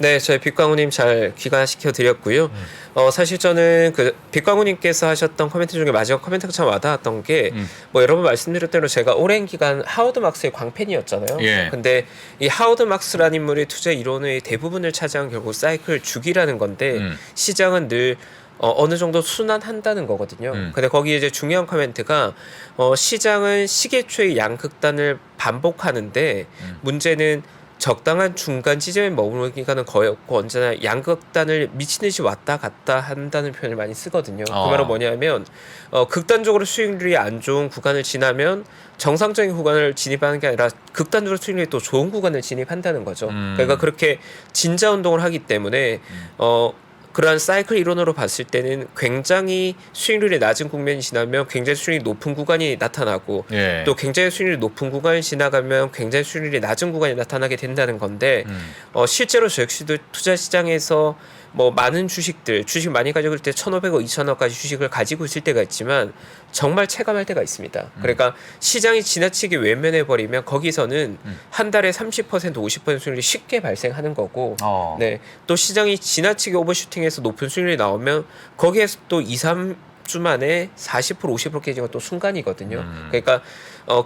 네, 저희 빛광우님 잘 귀가시켜 드렸고요. 사실 저는 그 빛광우님께서 하셨던 코멘트 중에 마지막 코멘트가 참 와닿았던 게, 뭐 여러 번 말씀드렸던 대로 제가 오랜 기간 하워드 막스의 광팬이었잖아요. 예. 근데 이 하워드 막스라는 인물의 투자 이론의 대부분을 차지한 결국 사이클 주기라는 건데, 시장은 늘 어느 정도 순환한다는 거거든요. 근데 거기에 이제 중요한 코멘트가 시장은 시계초의 양극단을 반복하는데 문제는 적당한 중간 지점에 머무르기가는 거의 없고 언제나 양극단을 미친 듯이 왔다 갔다 한다는 표현을 많이 쓰거든요. 그 말은 뭐냐면 극단적으로 수익률이 안 좋은 구간을 지나면 정상적인 구간을 진입하는 게 아니라 극단적으로 수익률이 또 좋은 구간을 진입한다는 거죠. 그러니까 그렇게 진자 운동을 하기 때문에 그러한 사이클 이론으로 봤을 때는 굉장히 수익률이 낮은 국면이 지나면 굉장히 수익률이 높은 구간이 나타나고 예. 또 굉장히 수익률이 높은 구간을 지나가면 굉장히 수익률이 낮은 구간이 나타나게 된다는 건데 실제로 저 역시도 투자 시장에서 뭐 많은 주식 많이 가지고 있을 때 1,500억, 2,000억까지 주식을 가지고 있을 때가 있지만 정말 체감할 때가 있습니다. 그러니까 시장이 지나치게 외면해 버리면 거기서는 한 달에 30%, 50% 수익률이 쉽게 발생하는 거고, 네, 또 시장이 지나치게 오버슈팅해서 높은 수익률이 나오면 거기에서 또 2, 3주 만에 40%, 50% 깨진 건 또 순간이거든요. 그러니까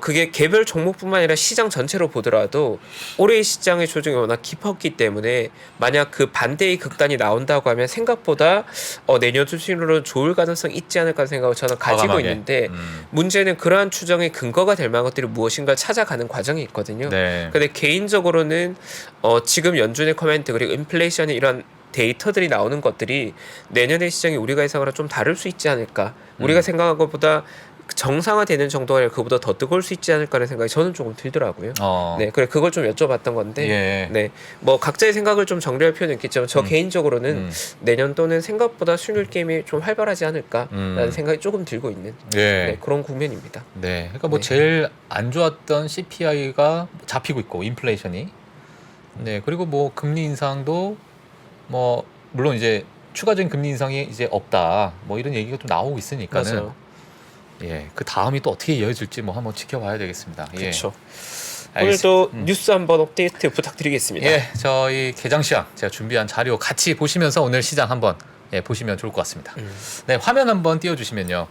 그게 개별 종목뿐만 아니라 시장 전체로 보더라도 올해의 시장의 조정이 워낙 깊었기 때문에 만약 그 반대의 극단이 나온다고 하면 생각보다 내년 수익률은 좋을 가능성이 있지 않을까 생각을 저는 가지고 과감하게. 있는데 문제는 그러한 추정의 근거가 될 만한 것들이 무엇인가 찾아가는 과정이 있거든요. 네. 근데 개인적으로는 지금 연준의 커멘트 그리고 인플레이션의 이런 데이터들이 나오는 것들이 내년의 시장이 우리가 예상하고 좀 다를 수 있지 않을까. 우리가 생각한 것보다 정상화되는 정도가 아니라 그보다 더 뜨거울 수 있지 않을까라는 생각이 저는 조금 들더라고요. 네, 그래 그걸 좀 여쭤봤던 건데, 예. 네, 뭐 각자의 생각을 좀 정리할 필요는 있겠지만 저 개인적으로는 내년도는 생각보다 수익률 게임이 좀 활발하지 않을까라는 생각이 조금 들고 있는 예. 네, 그런 국면입니다. 네. 그러니까 뭐 네. 제일 안 좋았던 CPI가 잡히고 있고 인플레이션이. 네. 그리고 뭐 금리 인상도 뭐 물론 이제 추가적인 금리 인상이 이제 없다. 뭐 이런 얘기가 좀 나오고 있으니까는 맞아요. 예. 그 다음이 또 어떻게 이어질지 뭐 한번 지켜봐야 되겠습니다. 예. 그렇죠. 알겠습니다. 오늘도 뉴스 한번 업데이트 부탁드리겠습니다. 예, 저희 개장시장 제가 준비한 자료 같이 보시면서 오늘 시장 한번 보시면 좋을 것 같습니다. 네, 화면 한번 띄워주시면요.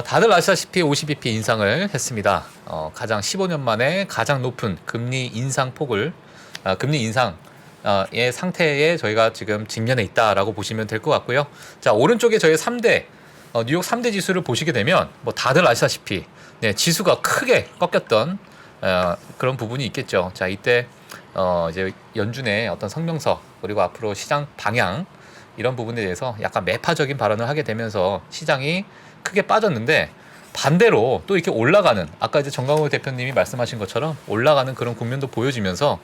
다들 아시다시피 50bp 인상을 했습니다. 가장 15년 만에 가장 높은 금리 인상 폭을 금리 인상의 상태에 저희가 지금 직면해 있다라고 보시면 될 것 같고요. 자, 오른쪽에 저희 3대 뉴욕 3대 지수를 보시게 되면 뭐 다들 아시다시피 네, 지수가 크게 꺾였던 그런 부분이 있겠죠. 자, 이때 이제 연준의 어떤 성명서 그리고 앞으로 시장 방향 이런 부분에 대해서 약간 매파적인 발언을 하게 되면서 시장이 크게 빠졌는데 반대로 또 이렇게 올라가는 아까 이제 정강호 대표님이 말씀하신 것처럼 올라가는 그런 국면도 보여지면서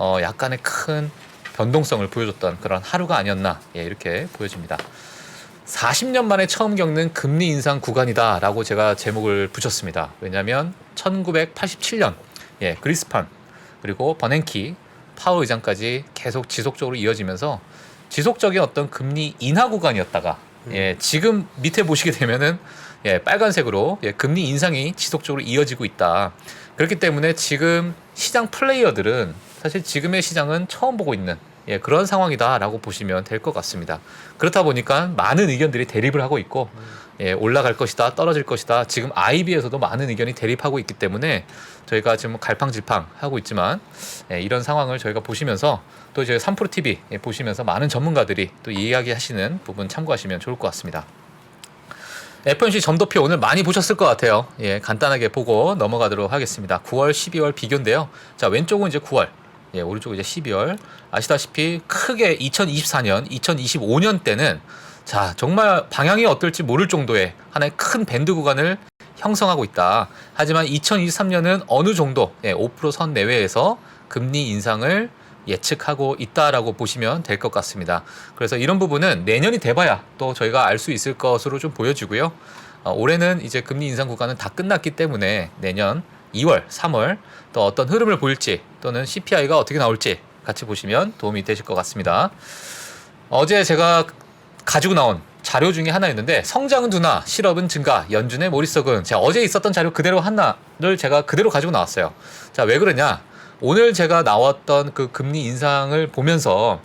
약간의 큰 변동성을 보여줬던 그런 하루가 아니었나 이렇게 보여집니다. 40년 만에 처음 겪는 금리 인상 구간이다라고 제가 제목을 붙였습니다. 왜냐하면 1987년 그리스판 그리고 버냉키 파월 의장까지 계속 지속적으로 이어지면서 지속적인 어떤 금리 인하 구간이었다가 지금 밑에 보시게 되면은 빨간색으로 금리 인상이 지속적으로 이어지고 있다. 그렇기 때문에 지금 시장 플레이어들은 사실 지금의 시장은 처음 보고 있는 그런 상황이다라고 보시면 될 것 같습니다. 그렇다 보니까 많은 의견들이 대립을 하고 있고 올라갈 것이다, 떨어질 것이다. 지금 IB에서도 많은 의견이 대립하고 있기 때문에 저희가 지금 갈팡질팡 하고 있지만 이런 상황을 저희가 보시면서 또 저희 3프로TV 보시면서 많은 전문가들이 또 이야기하시는 부분 참고하시면 좋을 것 같습니다. FOMC 점도표 오늘 많이 보셨을 것 같아요. 간단하게 보고 넘어가도록 하겠습니다. 9월, 12월 비교인데요. 자, 왼쪽은 이제 9월. 오른쪽은 이제 12월. 아시다시피 크게 2024년, 2025년 때는 자, 정말 방향이 어떨지 모를 정도의 하나의 큰 밴드 구간을 형성하고 있다. 하지만 2023년은 어느 정도 5%선 내외에서 금리 인상을 예측하고 있다라고 보시면 될 것 같습니다. 그래서 이런 부분은 내년이 돼봐야 또 저희가 알 수 있을 것으로 좀 보여지고요. 올해는 이제 금리 인상 구간은 다 끝났기 때문에 내년 2월, 3월 또 어떤 흐름을 보일지 또는 CPI가 어떻게 나올지 같이 보시면 도움이 되실 것 같습니다. 어제 제가 가지고 나온 자료 중에 하나였는데 성장은 둔화, 실업은 증가, 연준의 머릿속은 제가 어제 있었던 자료 그대로 하나를 제가 그대로 가지고 나왔어요. 자, 왜 그러냐? 오늘 제가 나왔던 그 금리 인상을 보면서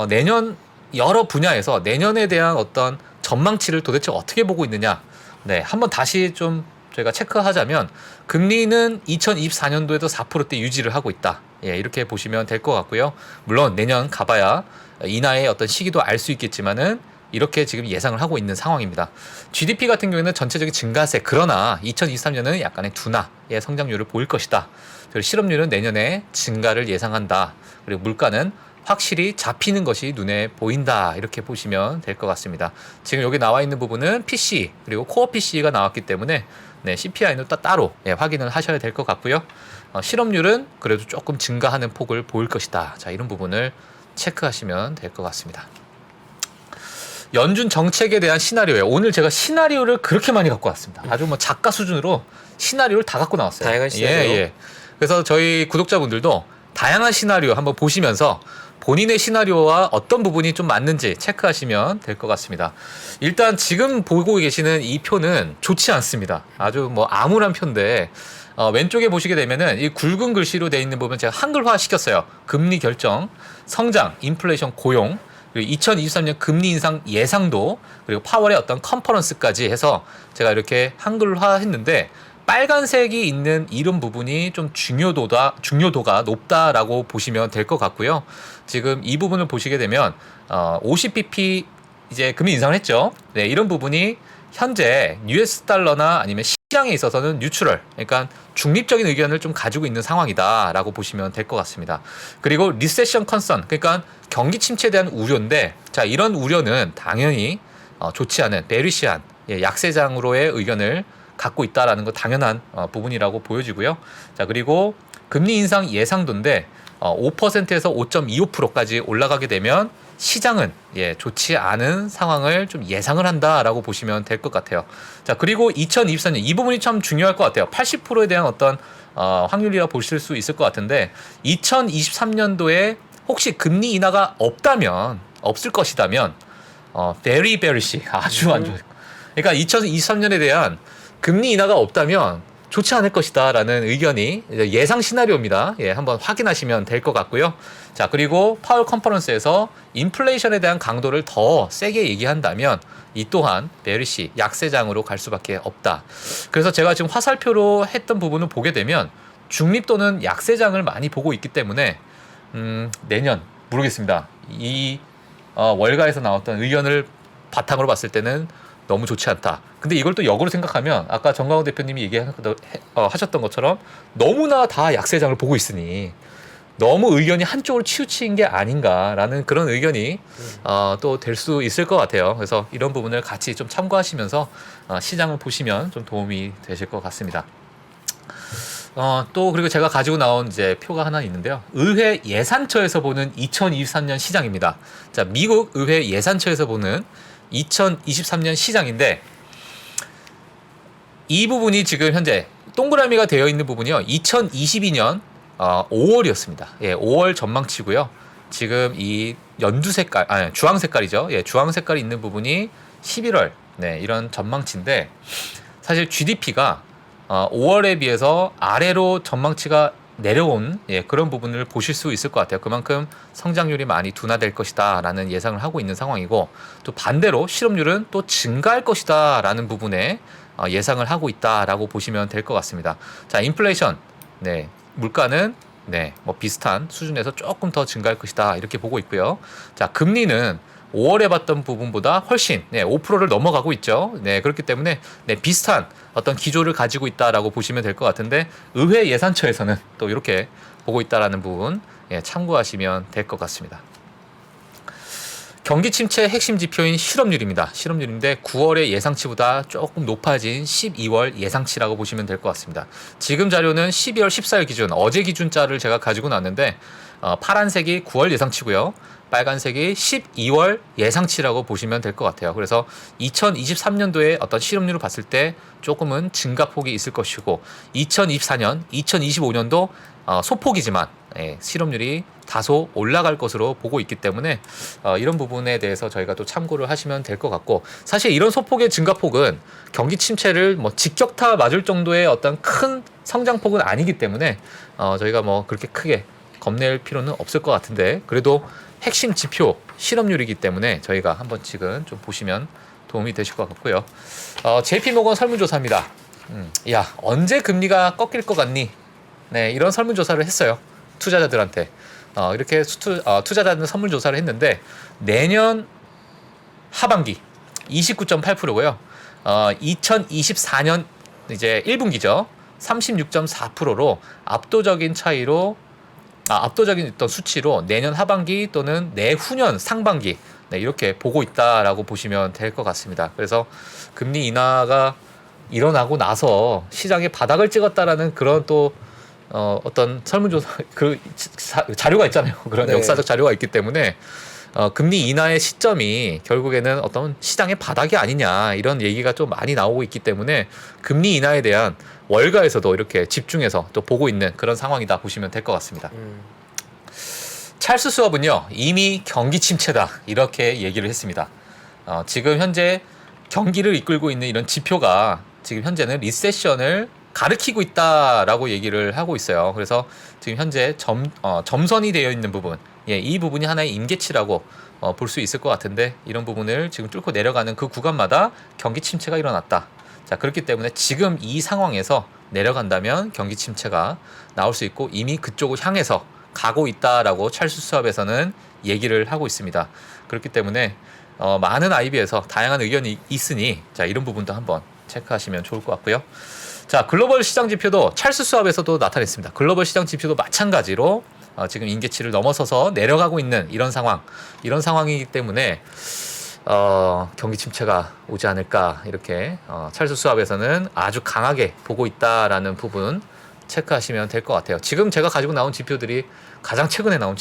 내년 여러 분야에서 내년에 대한 어떤 전망치를 도대체 어떻게 보고 있느냐. 네, 한번 다시 좀 저희가 체크하자면 금리는 2024년도에도 4%대 유지를 하고 있다. 예, 이렇게 보시면 될 것 같고요. 물론 내년 가봐야 인하의 어떤 시기도 알 수 있겠지만은 이렇게 지금 예상을 하고 있는 상황입니다. GDP 같은 경우에는 전체적인 증가세, 그러나 2023년은 약간의 둔화의 성장률을 보일 것이다. 그리고 실업률은 내년에 증가를 예상한다. 그리고 물가는 확실히 잡히는 것이 눈에 보인다. 이렇게 보시면 될 것 같습니다. 지금 여기 나와 있는 부분은 PC 그리고 코어 PC가 나왔기 때문에 네, CPI는 따로 확인을 하셔야 될 것 같고요. 실업률은 그래도 조금 증가하는 폭을 보일 것이다. 자, 이런 부분을 체크하시면 될 것 같습니다. 연준 정책에 대한 시나리오예요. 오늘 제가 시나리오를 그렇게 많이 갖고 왔습니다. 아주 뭐 작가 수준으로 시나리오를 다 갖고 나왔어요. 다양한 시나리오. 예. 그래서 저희 구독자분들도 다양한 시나리오 한번 보시면서 본인의 시나리오와 어떤 부분이 좀 맞는지 체크하시면 될 것 같습니다. 일단 지금 보고 계시는 이 표는 좋지 않습니다. 아주 뭐 암울한 표인데 왼쪽에 보시게 되면은 이 굵은 글씨로 되어 있는 부분 제가 한글화 시켰어요. 금리 결정, 성장, 인플레이션, 고용, 그리고 2023년 금리 인상 예상도, 그리고 파월의 어떤 컨퍼런스까지 해서 제가 이렇게 한글화 했는데 빨간색이 있는 이런 부분이 좀 중요도가 높다라고 보시면 될 것 같고요. 지금 이 부분을 보시게 되면 50bp 이제 금리 인상을 했죠. 네, 이런 부분이 현재 US 달러나 아니면 시장에 있어서는 뉴트럴, 그러니까 중립적인 의견을 좀 가지고 있는 상황이다라고 보시면 될 것 같습니다. 그리고 리세션 컨선, 그러니까 경기 침체에 대한 우려인데, 자, 이런 우려는 당연히 좋지 않은 베리시한 약세장으로의 의견을 갖고 있다라는 거 당연한 부분이라고 보여지고요. 자, 그리고 금리 인상 예상도인데 5%에서 5.25%까지 올라가게 되면 시장은 좋지 않은 상황을 좀 예상을 한다라고 보시면 될 것 같아요. 자, 그리고 2024년 이 부분이 참 중요할 것 같아요. 80%에 대한 어떤 확률이라 보실 수 있을 것 같은데 2023년도에 혹시 금리 인하가 없을 것이다면 very bearish, 아주 안 좋아요. 그러니까 2023년에 대한 금리 인하가 없다면 좋지 않을 것이다라는 의견이 예상 시나리오입니다. 예, 한번 확인하시면 될 것 같고요. 자, 그리고 파월 컨퍼런스에서 인플레이션에 대한 강도를 더 세게 얘기한다면 이 또한 베리시 약세장으로 갈 수밖에 없다. 그래서 제가 지금 화살표로 했던 부분을 보게 되면 중립 또는 약세장을 많이 보고 있기 때문에 내년 모르겠습니다. 이 월가에서 나왔던 의견을 바탕으로 봤을 때는 너무 좋지 않다. 근데 이걸 또 역으로 생각하면 아까 정강호 대표님이 하셨던 것처럼 너무나 다 약세장을 보고 있으니 너무 의견이 한쪽으로 치우친 게 아닌가라는 그런 의견이 또 될 수 있을 것 같아요. 그래서 이런 부분을 같이 좀 참고하시면서 시장을 보시면 좀 도움이 되실 것 같습니다. 또 그리고 제가 가지고 나온 이제 표가 하나 있는데요. 의회 예산처에서 보는 2023년 시장입니다. 자, 미국 의회 예산처에서 보는 2023년 시장인데 이 부분이 지금 현재 동그라미가 되어 있는 부분이요. 2022년 5월이었습니다. 예, 5월 전망치고요. 지금 이 연두 색깔, 주황 색깔이죠. 예, 주황 색깔이 있는 부분이 11월. 네, 이런 전망치인데 사실 GDP가 5월에 비해서 아래로 전망치가 내려온 그런 부분을 보실 수 있을 것 같아요. 그만큼 성장률이 많이 둔화될 것이다 라는 예상을 하고 있는 상황이고, 또 반대로 실업률은 또 증가할 것이다 라는 부분에 예상을 하고 있다라고 보시면 될 것 같습니다. 자, 인플레이션, 물가는 뭐 비슷한 수준에서 조금 더 증가할 것이다 이렇게 보고 있고요. 자, 금리는 5월에 봤던 부분보다 훨씬 5%를 넘어가고 있죠. 그렇기 때문에 비슷한 어떤 기조를 가지고 있다라고 보시면 될 것 같은데, 의회 예산처에서는 또 이렇게 보고 있다라는 부분 참고하시면 될 것 같습니다. 경기 침체의 핵심 지표인 실업률입니다. 실업률인데 9월의 예상치보다 조금 높아진 12월 예상치라고 보시면 될 것 같습니다. 지금 자료는 12월 14일 기준, 어제 기준자를 제가 가지고 나왔는데 파란색이 9월 예상치고요. 빨간색이 12월 예상치라고 보시면 될 것 같아요. 그래서 2023년도에 어떤 실업률을 봤을 때 조금은 증가폭이 있을 것이고, 2024년, 2025년도 소폭이지만 실업률이 다소 올라갈 것으로 보고 있기 때문에 이런 부분에 대해서 저희가 또 참고를 하시면 될 것 같고, 사실 이런 소폭의 증가폭은 경기 침체를 뭐 직격타 맞을 정도의 어떤 큰 성장폭은 아니기 때문에 저희가 뭐 그렇게 크게 겁낼 필요는 없을 것 같은데, 그래도 핵심 지표 실업률이기 때문에 저희가 한 번씩은 좀 보시면 도움이 되실 것 같고요. JP모건 설문조사입니다. 야, 언제 금리가 꺾일 것 같니? 네, 이런 설문조사를 했어요. 투자자들한테. 이렇게 투자자들 설문조사를 했는데 내년 하반기 29.8%고요. 2024년 이제 1분기죠. 36.4%로 압도적인 어떤 수치로 내년 하반기 또는 내후년 상반기 이렇게 보고 있다라고 보시면 될 것 같습니다. 그래서 금리 인하가 일어나고 나서 시장에 바닥을 찍었다라는 그런 또 어떤 설문조사 자료가 있잖아요. 그런 네. 역사적 자료가 있기 때문에 금리 인하의 시점이 결국에는 어떤 시장의 바닥이 아니냐 이런 얘기가 좀 많이 나오고 있기 때문에 금리 인하에 대한 월가에서도 이렇게 집중해서 또 보고 있는 그런 상황이다 보시면 될 것 같습니다. 찰스 수업은요 이미 경기 침체다 이렇게 얘기를 했습니다. 지금 현재 경기를 이끌고 있는 이런 지표가 지금 현재는 리세션을 가리키고 있다라고 얘기를 하고 있어요. 그래서 지금 현재 점선이 되어 있는 부분, 이 부분이 하나의 임계치라고 볼 수 있을 것 같은데 이런 부분을 지금 뚫고 내려가는 그 구간마다 경기 침체가 일어났다. 자, 그렇기 때문에 지금 이 상황에서 내려간다면 경기 침체가 나올 수 있고 이미 그쪽을 향해서 가고 있다라고 찰스 수업에서는 얘기를 하고 있습니다. 그렇기 때문에 많은 IB에서 다양한 의견이 있으니 자, 이런 부분도 한번 체크하시면 좋을 것 같고요. 자, 글로벌 시장 지표도 찰스 수업에서도 나타냈습니다. 글로벌 시장 지표도 마찬가지로 지금 임계치를 넘어서서 내려가고 있는 이런 상황이기 때문에 경기 침체가 오지 않을까 이렇게 찰스 수업에서는 아주 강하게 보고 있다라는 부분 체크하시면 될 것 같아요. 지금 제가 가지고 나온 지표들이 가장 최근에 나온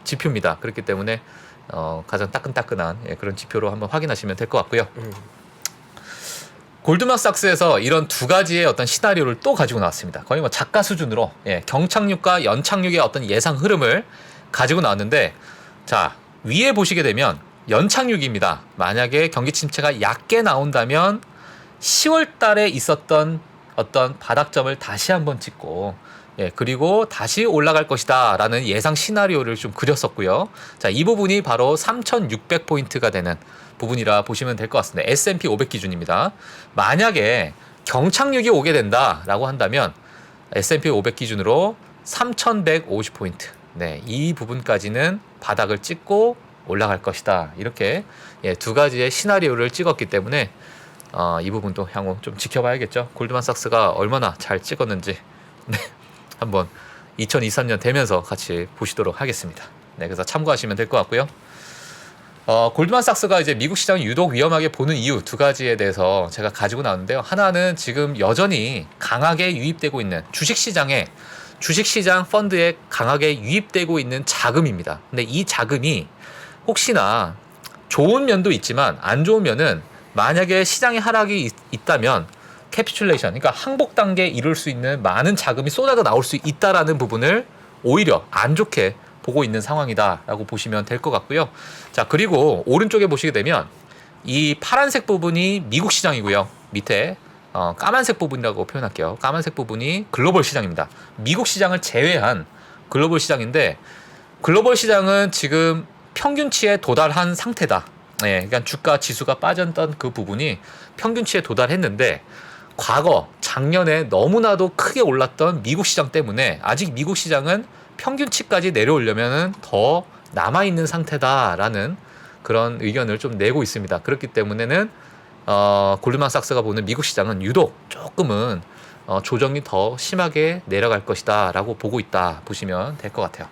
지표입니다. 그렇기 때문에 가장 따끈따끈한 그런 지표로 한번 확인하시면 될 것 같고요. 골드만삭스에서 이런 두 가지의 어떤 시나리오를 또 가지고 나왔습니다. 거의 뭐 작가 수준으로 경착륙과 연착륙의 어떤 예상 흐름을 가지고 나왔는데 자, 위에 보시게 되면 연착륙입니다. 만약에 경기 침체가 얕게 나온다면 10월 달에 있었던 어떤 바닥점을 다시 한번 찍고 그리고 다시 올라갈 것이다 라는 예상 시나리오를 좀 그렸었고요. 자, 이 부분이 바로 3,600포인트가 되는 부분이라 보시면 될 것 같습니다. S&P 500 기준입니다. 만약에 경착륙이 오게 된다라고 한다면 S&P 500 기준으로 3,150포인트. 이 부분까지는 바닥을 찍고 올라갈 것이다. 이렇게 두 가지의 시나리오를 찍었기 때문에 이 부분도 향후 좀 지켜봐야겠죠. 골드만삭스가 얼마나 잘 찍었는지 한번 2023년 되면서 같이 보시도록 하겠습니다. 그래서 참고하시면 될 것 같고요. 골드만삭스가 이제 미국 시장을 유독 위험하게 보는 이유 두 가지에 대해서 제가 가지고 나왔는데요. 하나는 지금 여전히 강하게 유입되고 있는 주식시장 펀드에 강하게 유입되고 있는 자금입니다. 근데 이 자금이 혹시나 좋은 면도 있지만 안 좋은 면은 만약에 시장의 하락이 있다면 캐피슐레이션, 그러니까 항복 단계에 이룰 수 있는 많은 자금이 쏟아져 나올 수 있다라는 부분을 오히려 안 좋게 보고 있는 상황이다라고 보시면 될 것 같고요. 자, 그리고 오른쪽에 보시게 되면 이 파란색 부분이 미국 시장이고요. 밑에 까만색 부분이라고 표현할게요. 까만색 부분이 글로벌 시장입니다. 미국 시장을 제외한 글로벌 시장인데 글로벌 시장은 지금 평균치에 도달한 상태다. 그러니까 주가 지수가 빠졌던 그 부분이 평균치에 도달했는데 작년에 너무나도 크게 올랐던 미국 시장 때문에 아직 미국 시장은 평균치까지 내려오려면 더 남아있는 상태다라는 그런 의견을 좀 내고 있습니다. 그렇기 때문에는 골드만삭스가 보는 미국 시장은 유독 조금은 조정이 더 심하게 내려갈 것이다 라고 보고 있다 보시면 될 것 같아요.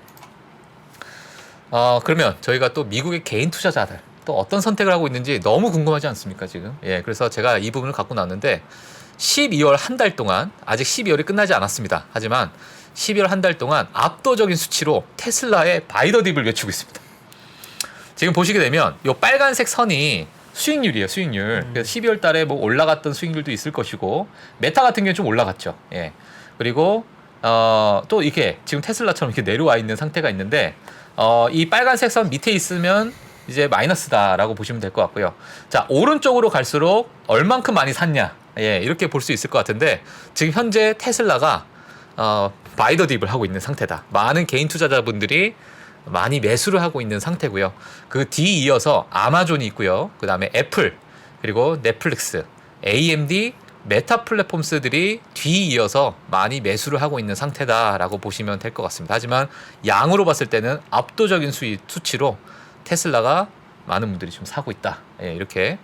그러면 저희가 또 미국의 개인 투자자들 또 어떤 선택을 하고 있는지 너무 궁금하지 않습니까 지금? 그래서 제가 이 부분을 갖고 나왔는데 12월 한 달 동안 아직 12월이 끝나지 않았습니다. 하지만 12월 한 달 동안 압도적인 수치로 테슬라의 바이 더 딥을 외치고 있습니다. 지금 보시게 되면 이 빨간색 선이 수익률이에요, 수익률. 그래서 12월 달에 뭐 올라갔던 수익률도 있을 것이고 메타 같은 경우는 좀 올라갔죠. 그리고 또 이렇게 지금 테슬라처럼 이렇게 내려와 있는 상태가 있는데 이 빨간색 선 밑에 있으면 이제 마이너스다라고 보시면 될 것 같고요. 자, 오른쪽으로 갈수록 얼만큼 많이 샀냐, 이렇게 볼 수 있을 것 같은데 지금 현재 테슬라가 바이 더 딥을 하고 있는 상태다. 많은 개인 투자자분들이 많이 매수를 하고 있는 상태고요. 그 뒤 이어서 아마존이 있고요. 그 다음에 애플, 그리고 넷플릭스, AMD, 메타 플랫폼스들이 뒤 이어서 많이 매수를 하고 있는 상태다라고 보시면 될 것 같습니다. 하지만 양으로 봤을 때는 압도적인 수치로 테슬라가 많은 분들이 좀 사고 있다. 예, 이렇게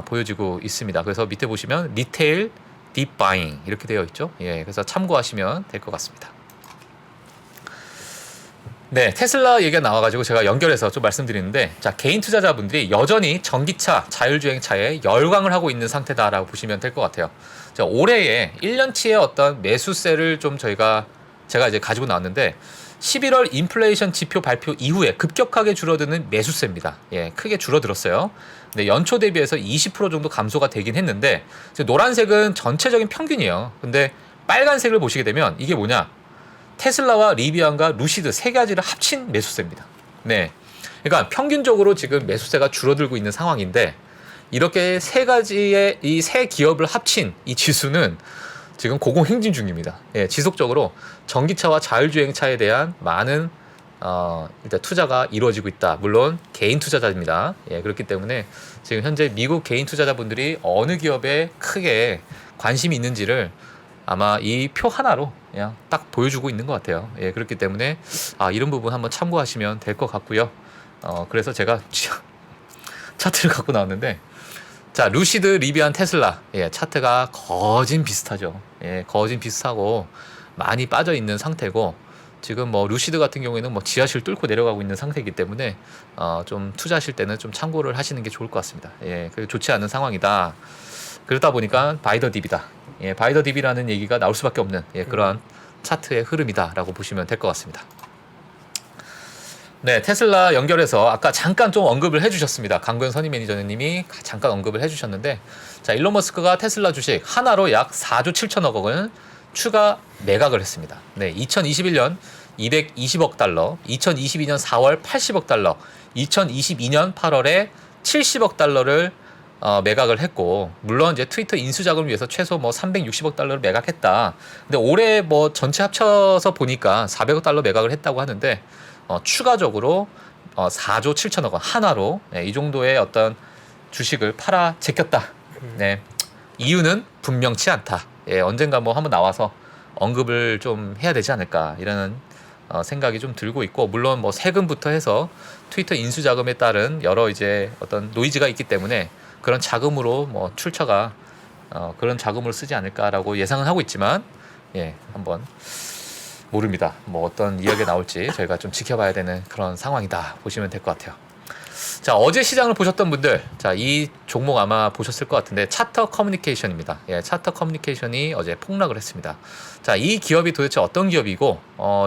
보여지고 있습니다. 그래서 밑에 보시면 리테일 딥 바잉 이렇게 되어 있죠. 예, 그래서 참고하시면 될 것 같습니다. 네, 테슬라 얘기가 나와가지고 제가 연결해서 좀 말씀드리는데, 자, 개인 투자자분들이 여전히 전기차, 자율주행차에 열광을 하고 있는 상태다라고 보시면 될 것 같아요. 자, 올해에 1년치의 어떤 매수세를 좀 제가 이제 가지고 나왔는데, 11월 인플레이션 지표 발표 이후에 급격하게 줄어드는 매수세입니다. 예, 크게 줄어들었어요. 근데 연초 대비해서 20% 정도 감소가 되긴 했는데, 노란색은 전체적인 평균이에요. 근데 빨간색을 보시게 되면 이게 뭐냐? 테슬라와 리비안과 루시드 세 가지를 합친 매수세입니다. 네. 그러니까 평균적으로 지금 매수세가 줄어들고 있는 상황인데, 이렇게 세 가지의 이 세 기업을 합친 이 지수는 지금 고공행진 중입니다. 예, 지속적으로 전기차와 자율주행차에 대한 많은 일단 투자가 이루어지고 있다. 물론 개인 투자자입니다. 예, 그렇기 때문에 지금 현재 미국 개인 투자자분들이 어느 기업에 크게 관심이 있는지를 아마 이 표 하나로 그냥 딱 보여주고 있는 것 같아요. 예, 그렇기 때문에 이런 부분 한번 참고하시면 될 것 같고요. 그래서 제가 차트를 갖고 나왔는데, 자, 루시드, 리비안, 테슬라, 예, 차트가 거진 비슷하죠. 예, 거진 비슷하고 많이 빠져 있는 상태고, 지금 뭐 루시드 같은 경우에는 뭐 지하실 뚫고 내려가고 있는 상태이기 때문에 좀 투자하실 때는 좀 참고를 하시는 게 좋을 것 같습니다. 예, 좋지 않은 상황이다. 그러다 보니까 바이더 딥이다. 예, 바이더 딥이라는 얘기가 나올 수밖에 없는 그러한 차트의 흐름이다라고 보시면 될 것 같습니다. 네, 테슬라 연결해서 아까 잠깐 좀 언급을 해주셨습니다. 강구현 선임 매니저님이 잠깐 언급을 해주셨는데, 자, 일론 머스크가 테슬라 주식 하나로 약 4조 7천억 원을 추가 매각을 했습니다. 네, 2021년 220억 달러, 2022년 4월 80억 달러, 2022년 8월에 70억 달러를 매각을 했고, 물론 이제 트위터 인수 자금을 위해서 최소 뭐 360억 달러를 매각했다. 근데 올해 뭐 전체 합쳐서 보니까 400억 달러 매각을 했다고 하는데, 추가적으로 4조 7천억 원 하나로 이 정도의 어떤 주식을 팔아 제꼈다. 네, 이유는 분명치 않다. 예, 언젠가 뭐 한번 나와서 언급을 좀 해야 되지 않을까 이라는 생각이 좀 들고 있고, 물론 뭐 세금부터 해서 트위터 인수 자금에 따른 여러 이제 어떤 노이즈가 있기 때문에 그런 자금으로 뭐 출처가 그런 자금을 쓰지 않을까라고 예상은 하고 있지만, 예, 한번 모릅니다. 뭐 어떤 이야기가 나올지 저희가 좀 지켜봐야 되는 그런 상황이다 보시면 될 것 같아요. 자, 어제 시장을 보셨던 분들, 자, 이 종목 아마 보셨을 것 같은데 차터 커뮤니케이션입니다. 예, 차터 커뮤니케이션이 어제 폭락을 했습니다. 자, 이 기업이 도대체 어떤 기업이고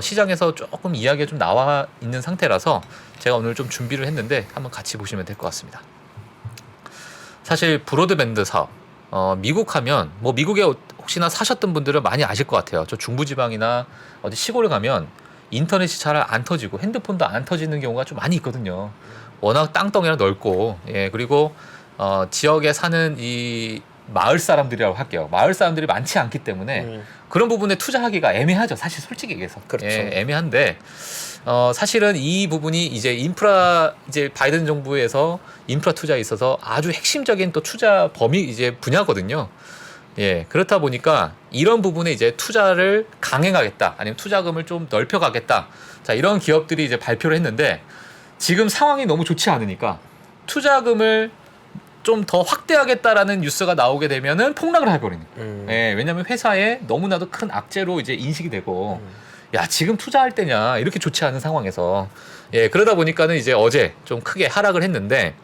시장에서 조금 이야기가 좀 나와 있는 상태라서 제가 오늘 좀 준비를 했는데 한번 같이 보시면 될 것 같습니다. 사실 브로드밴드 사업, 미국 하면 뭐 미국에 혹시나 사셨던 분들은 많이 아실 것 같아요. 저 중부지방이나 어디 시골에 가면 인터넷이 잘 안 터지고 핸드폰도 안 터지는 경우가 좀 많이 있거든요. 워낙 땅덩이가 넓고, 예, 그리고 지역에 사는 이 마을 사람들이라고 할게요. 마을 사람들이 많지 않기 때문에 그런 부분에 투자하기가 애매하죠. 사실 솔직히 얘기해서. 그렇죠. 예, 애매한데 사실은 이 부분이 이제 이제 바이든 정부에서 인프라 투자에 있어서 아주 핵심적인 또 투자 범위 이제 분야거든요. 예, 그렇다 보니까 이런 부분에 이제 투자를 강행하겠다, 아니면 투자금을 좀 넓혀가겠다. 자, 이런 기업들이 이제 발표를 했는데, 지금 상황이 너무 좋지 않으니까 투자금을 좀 더 확대하겠다라는 뉴스가 나오게 되면은 폭락을 해버리는. 예, 왜냐하면 회사에 너무나도 큰 악재로 이제 인식이 되고, 야, 지금 투자할 때냐, 이렇게 좋지 않은 상황에서. 예, 그러다 보니까는 이제 어제 좀 크게 하락을 했는데,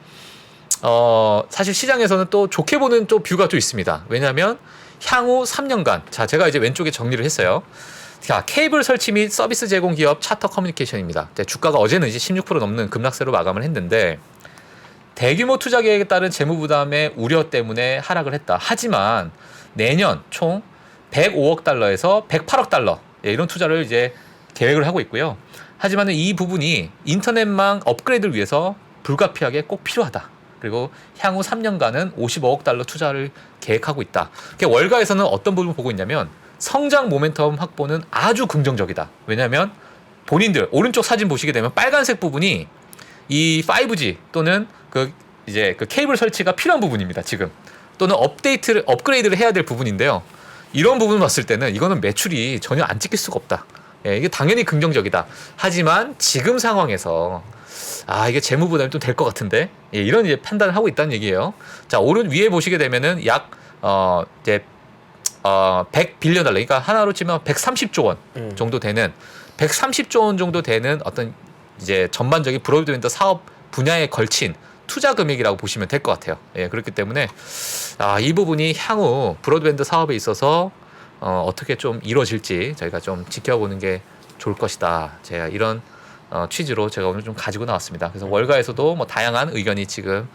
사실 시장에서는 또 좋게 보는 또 뷰가 또 있습니다. 왜냐하면 향후 3년간, 자, 제가 이제 왼쪽에 정리를 했어요. 자, 케이블 설치 및 서비스 제공 기업 차터 커뮤니케이션입니다. 주가가 어제는 이제 16% 넘는 급락세로 마감을 했는데, 대규모 투자 계획에 따른 재무 부담의 우려 때문에 하락을 했다. 하지만 내년 총 105억 달러에서 108억 달러, 예, 이런 투자를 이제 계획을 하고 있고요. 하지만 이 부분이 인터넷망 업그레이드를 위해서 불가피하게 꼭 필요하다. 그리고 향후 3년간은 55억 달러 투자를 계획하고 있다. 월가에서는 어떤 부분을 보고 있냐면, 성장 모멘텀 확보는 아주 긍정적이다. 왜냐하면 본인들 오른쪽 사진 보시게 되면 빨간색 부분이 이 5G 또는 그 케이블 설치가 필요한 부분입니다. 지금 또는 업그레이드를 해야 될 부분인데요. 이런 부분 봤을 때는 이거는 매출이 전혀 안 찍힐 수가 없다. 예, 이게 당연히 긍정적이다. 하지만 지금 상황에서 이게 재무 부담이 좀 될 것 같은데, 예, 이런 이제 판단을 하고 있다는 얘기예요. 자, 오른 위에 보시게 되면은 약 100빌리언 달러, 그러니까 하나로 치면 130조 원 정도 되는 130조 원 정도 되는 어떤 이제 전반적인 브로드밴드 사업 분야에 걸친 투자 금액이라고 보시면 될 것 같아요. 예, 그렇기 때문에 이 부분이 향후 브로드밴드 사업에 있어서 어떻게 좀 이루어질지 저희가 좀 지켜보는 게 좋을 것이다. 제가 이런 취지로 제가 오늘 좀 가지고 나왔습니다. 그래서 월가에서도 뭐 다양한 의견이 지금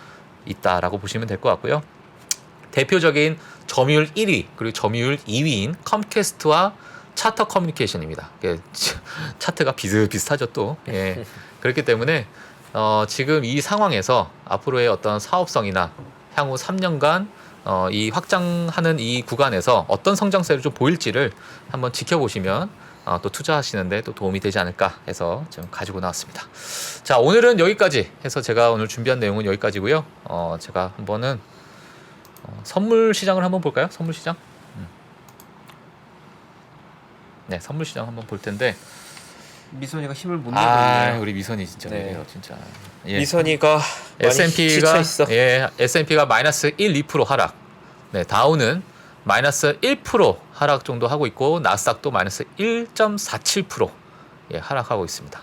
있다라고 보시면 될 것 같고요. 대표적인 점유율 1위 그리고 점유율 2위인 컴캐스트와 차터 커뮤니케이션입니다. 차트가 비슷하죠 또. 예. 그렇기 때문에 지금 이 상황에서 앞으로의 어떤 사업성이나 향후 3년간 이 확장하는 이 구간에서 어떤 성장세를 좀 보일지를 한번 지켜보시면 또 투자하시는데 또 도움이 되지 않을까 해서 좀 가지고 나왔습니다. 자, 오늘은 여기까지 해서 제가 오늘 준비한 내용은 여기까지고요. 제가 한번은 선물 시장을 한번 볼까요? 선물 시장. 네, 선물 시장 한번 볼 텐데. 미선이가 힘을 못 내고 있네요. 우리 미선이 진짜 그래요, 진짜. 예. 미선이가 S&P가 있어. S&P가 마이너스 1~2% 하락. 네, 다우는 마이너스 1% 하락 정도 하고 있고 나스닥도 마이너스 1.47% 하락하고 있습니다.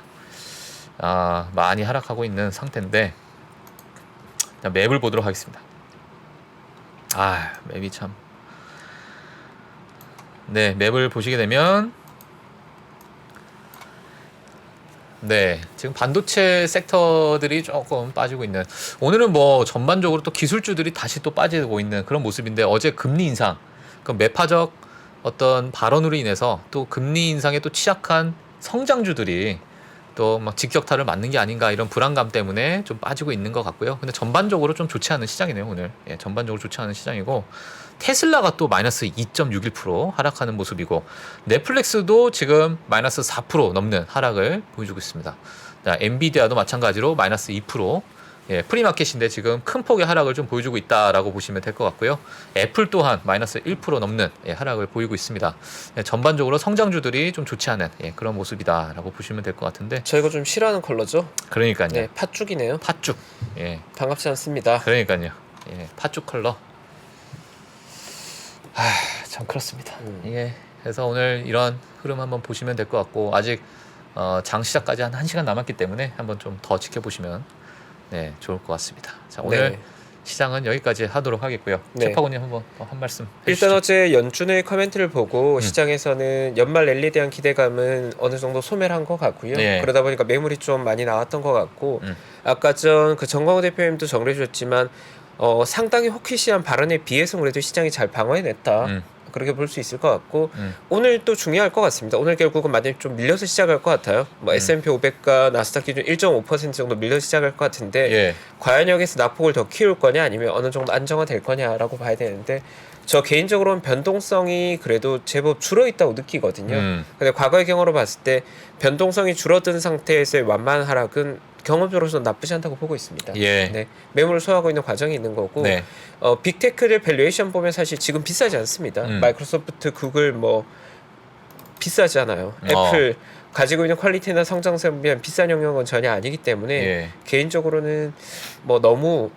많이 하락하고 있는 상태인데 맵을 보도록 하겠습니다. 맵이 참. 네, 맵을 보시게 되면 네, 지금 반도체 섹터들이 조금 빠지고 있는, 오늘은 뭐 전반적으로 또 기술주들이 다시 또 빠지고 있는 그런 모습인데, 어제 금리 인상, 그 매파적 어떤 발언으로 인해서 또 금리 인상에 또 취약한 성장주들이 또 막 직격탄을 맞는 게 아닌가, 이런 불안감 때문에 좀 빠지고 있는 것 같고요. 근데 전반적으로 좀 좋지 않은 시장이네요, 오늘. 예, 전반적으로 좋지 않은 시장이고, 테슬라가 또 마이너스 2.61% 하락하는 모습이고, 넷플릭스도 지금 마이너스 4% 넘는 하락을 보여주고 있습니다. 자, 엔비디아도 마찬가지로 마이너스 2%, 프리마켓인데 지금 큰 폭의 하락을 좀 보여주고 있다라고 보시면 될 것 같고요. 애플 또한 마이너스 1% 넘는 하락을 보이고 있습니다. 전반적으로 성장주들이 좀 좋지 않은 그런 모습이다라고 보시면 될 것 같은데, 저희가 좀 싫어하는 컬러죠. 그러니까요. 네, 팥죽이네요. 팥죽. 반갑지 않습니다. 그러니까요. 팥죽 컬러. 참 그렇습니다. 그래서 오늘 이런 흐름 한번 보시면 될 것 같고, 아직 장 시작까지 한 1시간 남았기 때문에 한번 좀 더 지켜보시면 좋을 것 같습니다. 자, 오늘 시장은 여기까지 하도록 하겠고요. 최파고님 한번 한 말씀 해주시죠. 일단 어제 연준의 커멘트를 보고 시장에서는 연말 랠리에 대한 기대감은 어느 정도 소멸한 것 같고요. 그러다 보니까 매물이 좀 많이 나왔던 것 같고, 아까 전 그 정광호 대표님도 정리해 주셨지만 상당히 호키시한 발언에 비해서 그래도 시장이 잘 방어해냈다. 그렇게 볼 수 있을 것 같고, 오늘 또 중요할 것 같습니다. 오늘 결국은 많이 좀 밀려서 시작할 것 같아요. 뭐 S&P 500과 나스닥 기준 1.5% 정도 밀려서 시작할 것 같은데, 과연 여기서 낙폭을 더 키울 거냐 아니면 어느 정도 안정화될 거냐라고 봐야 되는데, 저 개인적으로는 변동성이 그래도 제법 줄어있다고 느끼거든요. 근데 과거의 경우로 봤을 때 변동성이 줄어든 상태에서의 완만한 하락은 경험적으로서 나쁘지 않다고 보고 있습니다. 매물을 소화하고 있는 과정이 있는 거고, 빅테크를 밸류에이션 보면 사실 지금 비싸지 않습니다. 마이크로소프트, 구글 뭐 비싸잖아요. 애플 가지고 있는 퀄리티나 성장성에 비한 비싼 영역은 전혀 아니기 때문에 개인적으로는 뭐 너무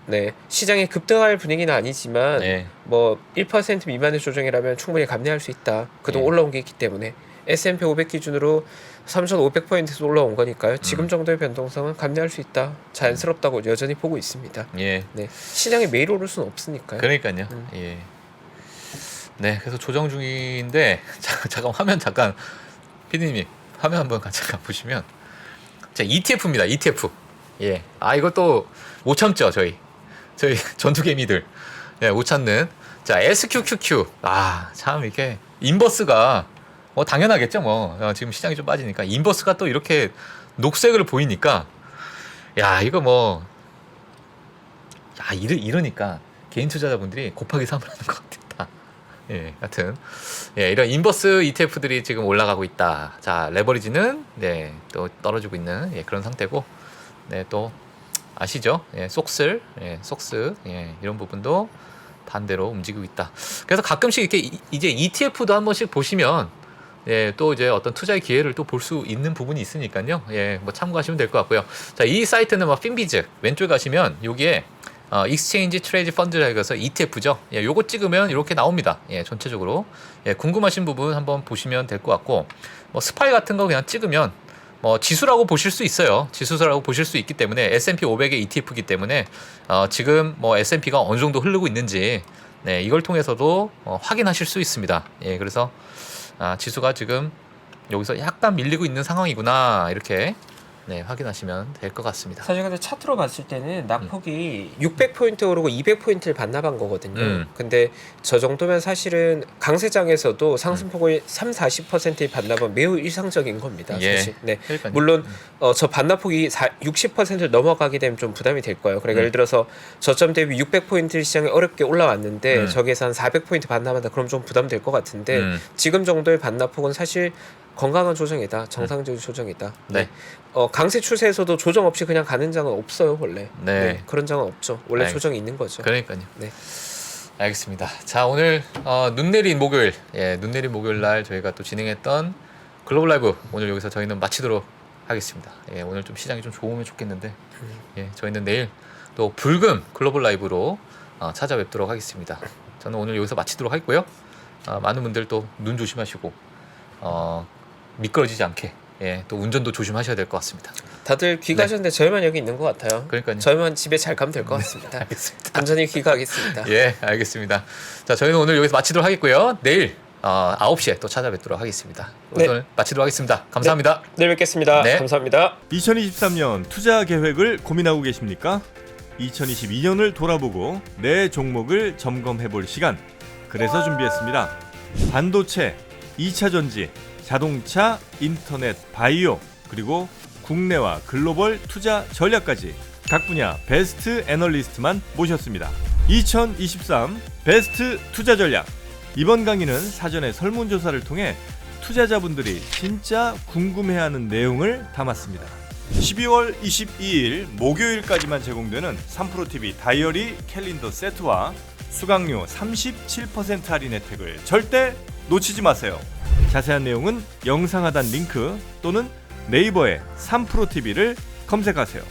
시장에 급등할 분위기는 아니지만 뭐 1% 미만의 조정이라면 충분히 감내할 수 있다. 그동안 올라온 게 있기 때문에 S&P 500 기준으로 3,500포인트에서 올라온 거니까요. 지금 정도의 변동성은 감내할 수 있다. 자연스럽다고 여전히 보고 있습니다. 시장에 매일 오를 수는 없으니까요. 그러니까요. 그래서 조정 중인데 화면 잠깐 피디님 화면 한번 잠깐 보시면, 자, ETF입니다. ETF. 이것도 못 참죠, 저희 전투개미들. 못 참는. 자, SQQQ. 참 이렇게 인버스가 당연하겠죠, 지금 시장이 좀 빠지니까 인버스가 또 이렇게 녹색을 보이니까, 이거 이러니까 개인 투자자분들이 곱하기 3을 하는 것 같다. 예, 하여튼 이런 인버스 ETF들이 지금 올라가고 있다. 자, 레버리지는 또 떨어지고 있는 그런 상태고, 또 아시죠? 속스 이런 부분도 반대로 움직이고 있다. 그래서 가끔씩 이렇게 이제 ETF도 한 번씩 보시면 또 이제 어떤 투자의 기회를 또 볼 수 있는 부분이 있으니까요. 뭐 참고하시면 될 것 같고요. 자, 이 사이트는 뭐 핀비즈 왼쪽 가시면 여기에 익스체인지 트레이드 펀드라고 해서 ETF죠. 요거 찍으면 이렇게 나옵니다. 전체적으로 궁금하신 부분 한번 보시면 될 것 같고, 뭐 스파이 같은 거 그냥 찍으면 뭐 지수라고 보실 수 있어요. 지수라고 보실 수 있기 때문에 S&P 500의 ETF이기 때문에 지금 뭐 S&P가 어느 정도 흐르고 있는지 이걸 통해서도 확인하실 수 있습니다. 그래서 지수가 지금 여기서 약간 밀리고 있는 상황이구나 이렇게 확인하시면 될 것 같습니다. 사실 근데 차트로 봤을 때는 낙폭이 600포인트 오르고 200포인트를 반납한 거거든요. 근데 저 정도면 사실은 강세장에서도 상승폭을 30-40%의 반납은 매우 일상적인 겁니다. 사실. 그러니까요. 물론 저 반납폭이 60%를 넘어가게 되면 좀 부담이 될 거예요. 그러니까 예를 들어서 저점 대비 600포인트 시장에 어렵게 올라왔는데 저기에서 한 400포인트 반납한다. 그럼 좀 부담될 것 같은데 지금 정도의 반납폭은 사실 건강한 조정이다. 정상적인 조정이다. 강세 추세에서도 조정 없이 그냥 가는 장은 없어요, 원래. 그런 장은 없죠. 원래 조정이 있는 거죠. 그러니까요. 알겠습니다. 자, 오늘 눈 내린 목요일, 눈 내린 목요일 날 저희가 또 진행했던 글로벌 라이브 오늘 여기서 저희는 마치도록 하겠습니다. 오늘 좀 시장이 좀 좋으면 좋겠는데, 저희는 내일 또 불금 글로벌 라이브로 찾아뵙도록 하겠습니다. 저는 오늘 여기서 마치도록 하고요. 많은 분들 또 눈 조심하시고 미끄러지지 않게 또 운전도 조심하셔야 될 것 같습니다. 다들 귀가하셨는데 저희만 여기 있는 것 같아요. 그러니까요. 저희만 집에 잘 가면 될 것 같습니다. 알겠습니다. 안전히 귀가하겠습니다. 알겠습니다. 자, 저희는 오늘 여기서 마치도록 하겠고요. 내일 9시에 또 찾아뵙도록 하겠습니다. 오늘 마치도록 하겠습니다. 감사합니다. 내일 뵙겠습니다. 감사합니다. 2023년 투자 계획을 고민하고 계십니까? 2022년을 돌아보고 내 종목을 점검해볼 시간. 그래서 준비했습니다. 반도체, 2차 전지, 자동차, 인터넷, 바이오, 그리고 국내와 글로벌 투자 전략까지 각 분야 베스트 애널리스트만 모셨습니다. 2023 베스트 투자 전략. 이번 강의는 사전에 설문조사를 통해 투자자분들이 진짜 궁금해하는 내용을 담았습니다. 12월 22일 목요일까지만 제공되는 3프로TV 다이어리 캘린더 세트와 수강료 37% 할인 혜택을 절대 놓치지 마세요. 자세한 내용은 영상 하단 링크 또는 네이버에 3프로TV를 검색하세요.